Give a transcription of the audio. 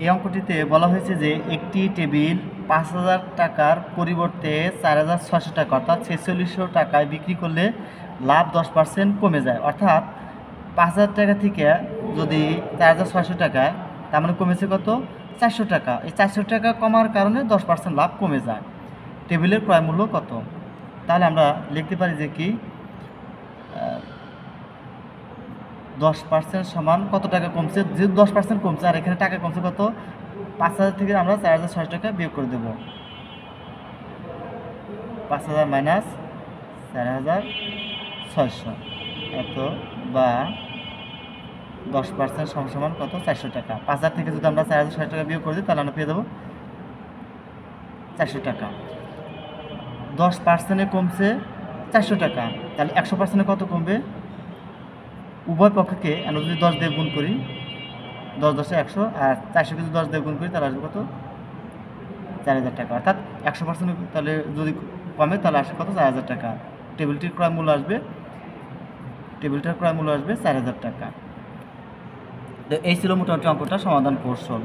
এই অঙ্কটিতে বলা হয়েছে যে একটি টেবিল ৫,০০০ টাকার পরিবর্তে ৪,৬০০ টাকা অর্থাৎ ৪৬০০ টাকায় বিক্রি করলে লাভ 10% কমে যায়। অর্থাৎ ৫,০০০ টাকা থেকে যদি ৪,৬০০ টাকায়, তার মানে কমেছে কত? ৪০০ টাকা। এই ৪০০ টাকা কমার কারণে 10% লাভ কমে যায়। টেবিলের ক্রয় মূল্য কত? তাহলে আমরা লিখতে পারি যে কি 10% সমান কত টাকা কমছে? যেহেতু 10% কমছে আর এখানে টাকা কমছে কত? ৫,০০০ থেকে আমরা ৪,৬০০ টাকা বিয়োগ করে দেবো। ৫,০০০ মাইনাস ৪,৬০০ এত বা 10% সমান কত? ৪০০ টাকা। ৫,০০০ থেকে যদি আমরা ৪,৬০০ টাকা বিয়োগ করে দিই তাহলে আমরা পেয়ে যাবো ৪০০ টাকা। 10% কমছে ৪০০ টাকা, তাহলে 100% কত কমবে? উভয় পক্ষকে আমরা যদি 10 দিয়ে গুণ করি, 10 10 100, আর 400 যদি 10 দিয়ে গুণ করি তাহলে আসবে কত? 4,০০০ টাকা। অর্থাৎ 100% তাহলে যদি কমে তাহলে আসবে কত? 4,০০০ টাকা। টেবিলটার ক্রয় মূল্য আসবে 4,০০০ টাকা। তো এই ছিল মোটামুটি অঙ্কটা সমাধান কৌশল।